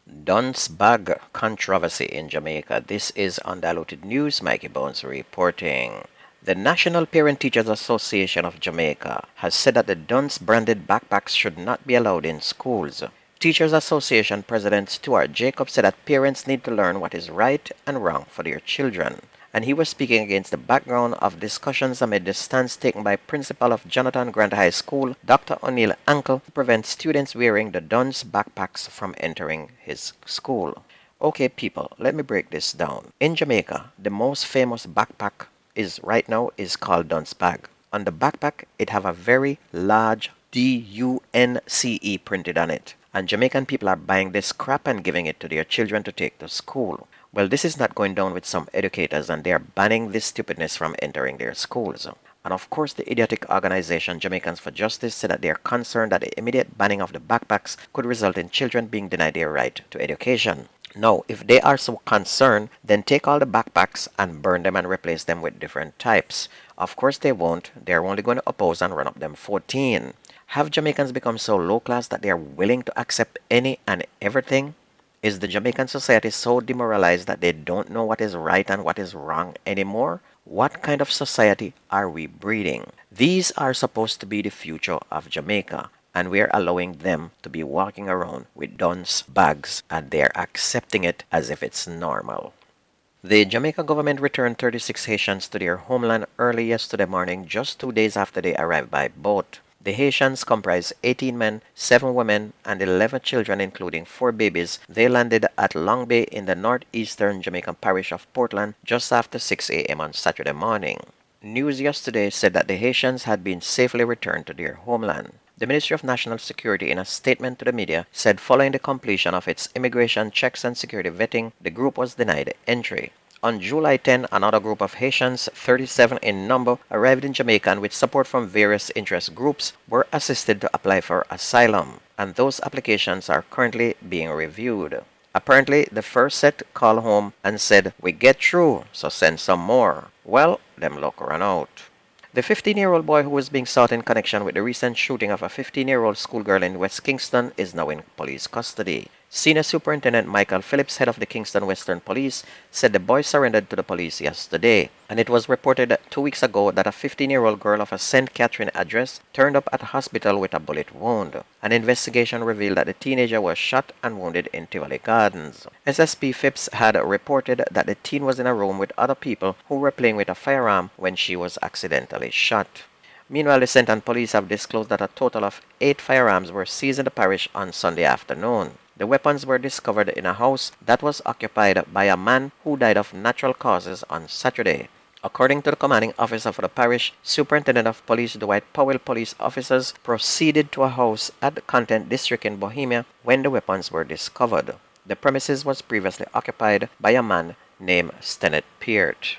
Dunce bag controversy in Jamaica. This is Undiluted News. Mikey Bones reporting. The National Parent Teachers Association of Jamaica has said that the Dunce branded backpacks should not be allowed in schools. Teachers Association President Stuart Jacob said that parents need to learn what is right and wrong for their children. And he was speaking against the background of discussions amid the stance taken by Principal of Jonathan Grant High School, Dr. O'Neill Ankle, to prevent students wearing the Dunce backpacks from entering his school. Okay, people, let me break this down. In Jamaica, the most famous backpack right now is called Dunce bag. On the backpack, it have a very large DUNCE printed on it. And Jamaican people are buying this crap and giving it to their children to take to school. Well, this is not going down with some educators, and they are banning this stupidness from entering their schools. And of course, the idiotic organization Jamaicans for Justice said that they are concerned that the immediate banning of the backpacks could result in children being denied their right to education. Now, if they are so concerned, then take all the backpacks and burn them and replace them with different types. Of course they won't. They're only going to oppose and run up them 14. Have Jamaicans become so low class that they are willing to accept any and everything? Is the Jamaican society so demoralized that they don't know what is right and what is wrong anymore? What kind of society are we breeding? These are supposed to be the future of Jamaica, and we're allowing them to be walking around with Dunce bags, and they're accepting it as if it's normal. The Jamaica government returned 36 Haitians to their homeland early yesterday morning, just 2 days after they arrived by boat. The Haitians comprise 18 men, 7 women, and 11 children, including 4 babies. They landed at Long Bay in the northeastern Jamaican parish of Portland just after 6 a.m. on Saturday morning. News yesterday said that the Haitians had been safely returned to their homeland. The Ministry of National Security, in a statement to the media, said following the completion of its immigration checks and security vetting, the group was denied entry. On July 10, another group of Haitians, 37 in number, arrived in Jamaica and with support from various interest groups were assisted to apply for asylum, and those applications are currently being reviewed. Apparently, the first set called home and said, "We get through, so send some more." Well, them luck ran out. The 15-year-old boy who was being sought in connection with the recent shooting of a 15-year-old schoolgirl in West Kingston is now in police custody. Senior Superintendent Michael Phillips, head of the Kingston Western Police, said the boy surrendered to the police yesterday, and it was reported 2 weeks ago that a 15-year-old girl of a St. Catherine address turned up at a hospital with a bullet wound. An investigation revealed that the teenager was shot and wounded in Tivoli Gardens. SSP Phipps had reported that the teen was in a room with other people who were playing with a firearm when she was accidentally shot. Meanwhile, the St. Ann police have disclosed that a total of 8 firearms were seized in the parish on Sunday afternoon. The weapons were discovered in a house that was occupied by a man who died of natural causes on Saturday. According to the commanding officer for the parish, Superintendent of Police Dwight Powell, police officers proceeded to a house at the Content District in Bohemia when the weapons were discovered. The premises was previously occupied by a man named Stennett Peart.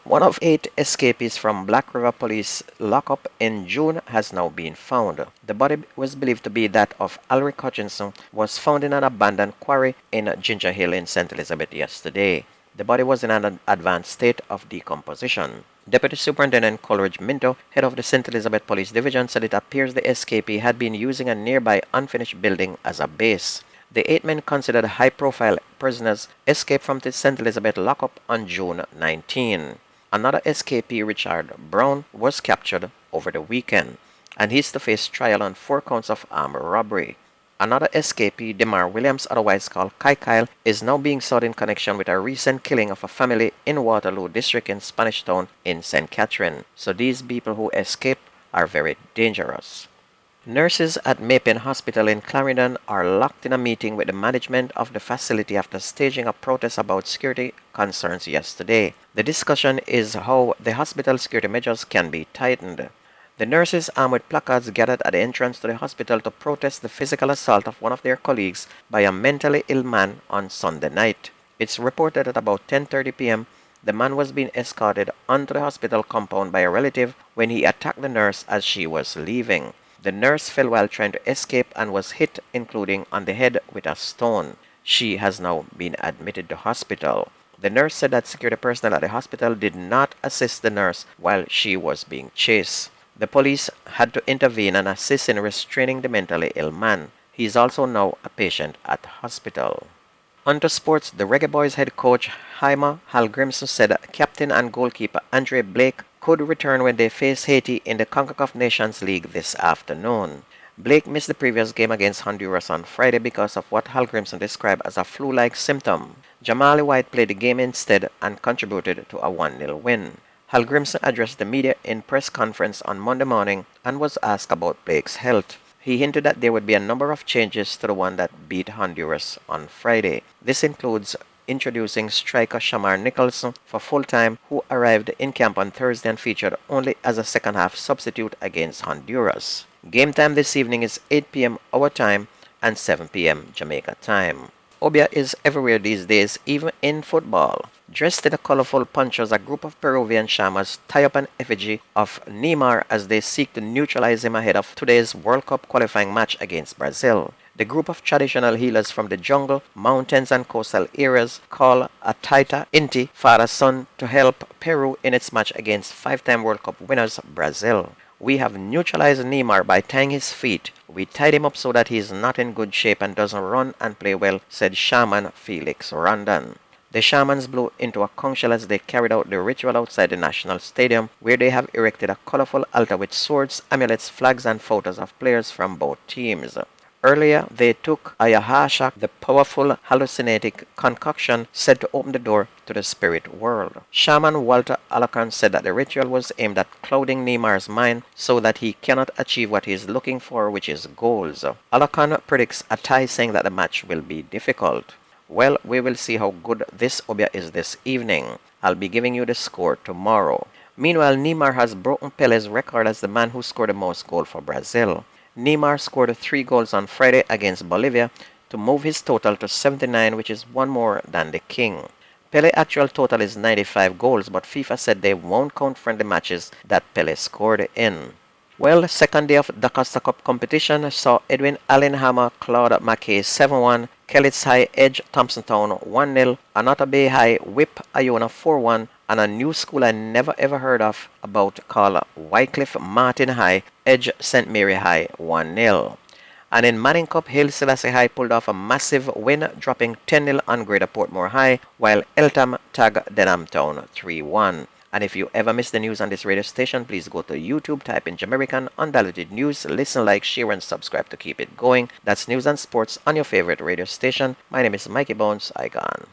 One of 8 escapees from Black River Police lockup in June has now been found. The body was believed to be that of Alric Hutchinson, was found in an abandoned quarry in Ginger Hill in St. Elizabeth yesterday. The body was in an advanced state of decomposition. Deputy Superintendent Coleridge Minto, head of the St. Elizabeth Police Division, said it appears the escapee had been using a nearby unfinished building as a base. The 8 men considered high-profile prisoners escaped from the St. Elizabeth lockup on June 19. Another escapee, Richard Brown, was captured over the weekend, and he is to face trial on 4 counts of armed robbery. Another escapee, Demar Williams, otherwise called Kai Kyle, is now being sought in connection with a recent killing of a family in Waterloo District in Spanish Town in St. Catherine. So these people who escape are very dangerous. Nurses at Mapen Hospital in Clarendon are locked in a meeting with the management of the facility after staging a protest about security concerns yesterday. The discussion is how the hospital security measures can be tightened. The nurses, armed with placards, gathered at the entrance to the hospital to protest the physical assault of one of their colleagues by a mentally ill man on Sunday night. It's reported at about 10:30 p.m. the man was being escorted onto the hospital compound by a relative when he attacked the nurse as she was leaving. The nurse fell while trying to escape and was hit, including on the head, with a stone. She has now been admitted to hospital. The nurse said that security personnel at the hospital did not assist the nurse while she was being chased. The police had to intervene and assist in restraining the mentally ill man. He is also now a patient at hospital. On to sports, the Reggae Boys head coach Jaime Hallgrimsson said captain and goalkeeper Andre Blake could return when they face Haiti in the CONCACAF Nations League this afternoon. Blake missed the previous game against Honduras on Friday because of what Hallgrimsson described as a flu-like symptom. Jamali White played the game instead and contributed to a 1-0 win. Hallgrimsson addressed the media in press conference on Monday morning and was asked about Blake's health. He hinted that there would be a number of changes to the one that beat Honduras on Friday. This includes introducing striker Shamar Nicholson for full-time, who arrived in camp on Thursday and featured only as a second-half substitute against Honduras. Game time this evening is 8 p.m. our time and 7 p.m. Jamaica time. Obia is everywhere these days, even in football. Dressed in a colorful ponchos, a group of Peruvian shamans tie up an effigy of Neymar as they seek to neutralize him ahead of today's World Cup qualifying match against Brazil. The group of traditional healers from the jungle, mountains, and coastal areas call a Taita Inti Father-Son to help Peru in its match against five-time World Cup winners Brazil. We have neutralized Neymar by tying his feet. We tied him up so that he is not in good shape and doesn't run and play well, said Shaman Felix Rondon. The shamans blew into a conch shell as they carried out the ritual outside the national stadium, where they have erected a colorful altar with swords, amulets, flags, and photos of players from both teams. Earlier, they took ayahuasca, the powerful hallucinating concoction said to open the door to the spirit world. Shaman Walter Alakan said that the ritual was aimed at clouding Neymar's mind so that he cannot achieve what he is looking for, which is goals. Alakan predicts a tie, saying that the match will be difficult. Well, we will see how good this Obia is this evening. I'll be giving you the score tomorrow. Meanwhile, Neymar has broken Pele's record as the man who scored the most goals for Brazil. Neymar scored 3 goals on Friday against Bolivia to move his total to 79, which is one more than the king. Pele's actual total is 95 goals, but FIFA said they won't count friendly matches that Pele scored in. Well, second day of the Costa Cup competition saw Edwin Allenhammer Claude Mackay 7-1, Kellits High edge Thompsontown 1-0, Anota Bay High whip Iona 4-1, and a new school I never ever heard of about called Wycliffe Martin High edge St. Mary High 1-0. And in Manning Cup, Haile Selassie High pulled off a massive win, dropping 10-0 on Greater Portmore High, while Eltham tagged Denham Town 3-1. And if you ever miss the news on this radio station, please go to YouTube, type in Jamaican Undiluted News, listen, like, share, and subscribe to keep it going. That's news and sports on your favorite radio station. My name is Mikey Bones. I gone.